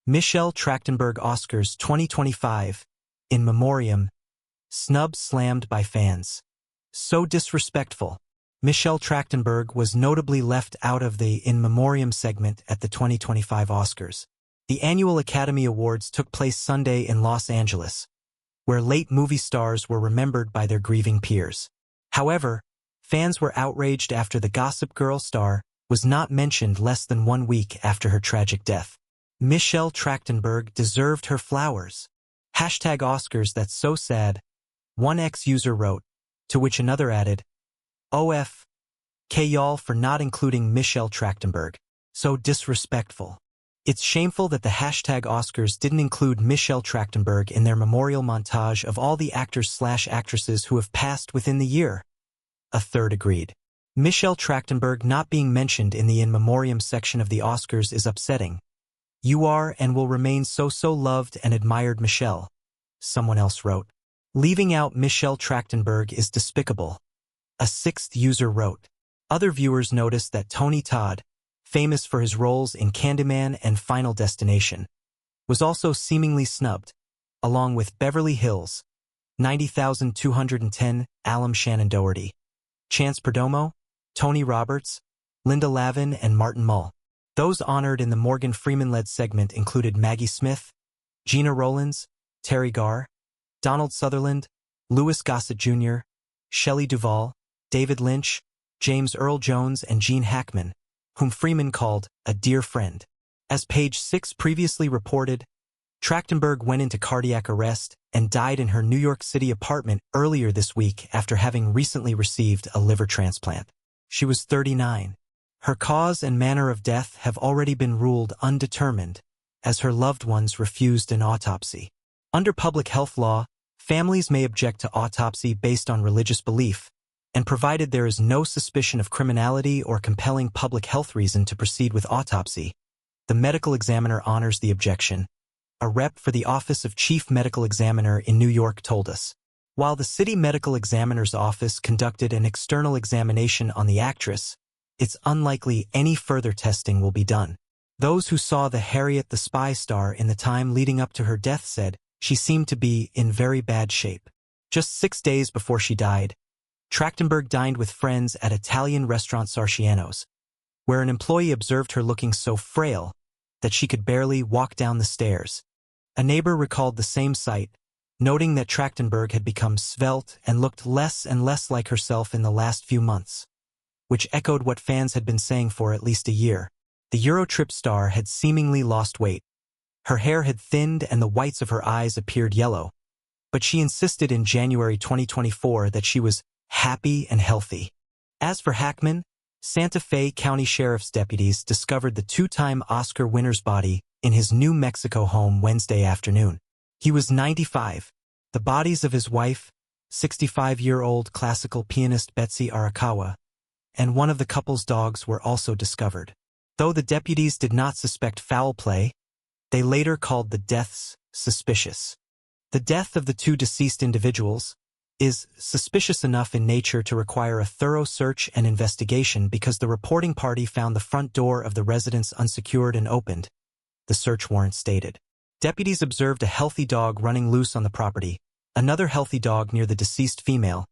Michelle Trachtenberg Oscars 2025. In Memoriam. Snub slammed by fans. So disrespectful. Michelle Trachtenberg was notably left out of the In Memoriam segment at the 2025 Oscars. The annual Academy Awards took place Sunday in Los Angeles, where late movie stars were remembered by their grieving peers. However, fans were outraged after the Gossip Girl star was not mentioned less than 1 week after her tragic death. Michelle Trachtenberg deserved her flowers. #Oscars that's so sad, one ex-user wrote, to which another added, OFK y'all for not including Michelle Trachtenberg. So disrespectful. It's shameful that the #Oscars didn't include Michelle Trachtenberg in their memorial montage of all the actors/actresses who have passed within the year. A third agreed. Michelle Trachtenberg not being mentioned in the In Memoriam section of the Oscars is upsetting. You are and will remain so loved and admired, Michelle, someone else wrote. Leaving out Michelle Trachtenberg is despicable. A sixth user wrote. Other viewers noticed that Tony Todd, famous for his roles in Candyman and Final Destination, was also seemingly snubbed, along with Beverly Hills, 90,210, Alum Shannon Doherty, Chance Perdomo, Tony Roberts, Linda Lavin, and Martin Mull. Those honored in the Morgan Freeman-led segment included Maggie Smith, Gina Rowlands, Terry Garr, Donald Sutherland, Louis Gossett Jr., Shelley Duvall, David Lynch, James Earl Jones, and Gene Hackman, whom Freeman called a dear friend. As Page 6 previously reported, Trachtenberg went into cardiac arrest and died in her New York City apartment earlier this week after having recently received a liver transplant. She was 39. Her cause and manner of death have already been ruled undetermined, as her loved ones refused an autopsy. Under public health law, families may object to autopsy based on religious belief, and provided there is no suspicion of criminality or compelling public health reason to proceed with autopsy, the medical examiner honors the objection. A rep for the Office of Chief Medical Examiner in New York told us. While the city medical examiner's office conducted an external examination on the actress, it's unlikely any further testing will be done. Those who saw the Harriet the Spy star in the time leading up to her death said she seemed to be in very bad shape. Just 6 days before she died, Trachtenberg dined with friends at Italian restaurant Sarciano's, where an employee observed her looking so frail that she could barely walk down the stairs. A neighbor recalled the same sight, noting that Trachtenberg had become svelte and looked less and less like herself in the last few months, which echoed what fans had been saying for at least a year. The Eurotrip star had seemingly lost weight. Her hair had thinned and the whites of her eyes appeared yellow, but she insisted in January 2024 that she was happy and healthy. As for Hackman, Santa Fe County Sheriff's deputies discovered the 2-time Oscar winner's body in his New Mexico home Wednesday afternoon. He was 95. The bodies of his wife, 65-year-old classical pianist Betsy Arakawa, and one of the couple's dogs were also discovered. Though the deputies did not suspect foul play, they later called the deaths suspicious. The death of the 2 deceased individuals is suspicious enough in nature to require a thorough search and investigation because the reporting party found the front door of the residence unsecured and opened, the search warrant stated. Deputies observed a healthy dog running loose on the property, another healthy dog near the deceased female,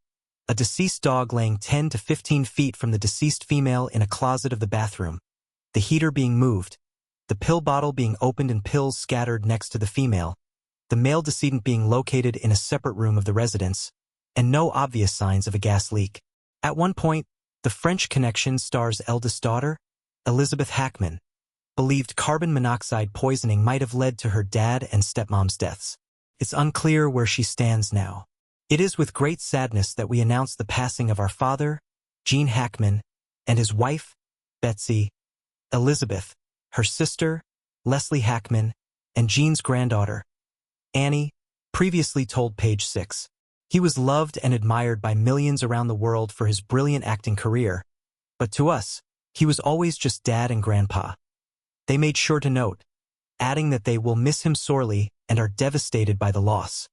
a deceased dog laying 10 to 15 feet from the deceased female in a closet of the bathroom, the heater being moved, the pill bottle being opened and pills scattered next to the female, the male decedent being located in a separate room of the residence, and no obvious signs of a gas leak. At one point, the French Connection star's eldest daughter, Elizabeth Hackman, believed carbon monoxide poisoning might have led to her dad and stepmom's deaths. It's unclear where she stands now. It is with great sadness that we announce the passing of our father, Gene Hackman, and his wife, Betsy, Elizabeth, her sister, Leslie Hackman, and Gene's granddaughter, Annie, previously told Page 6. He was loved and admired by millions around the world for his brilliant acting career, but to us, he was always just dad and grandpa. They made sure to note, adding that they will miss him sorely and are devastated by the loss.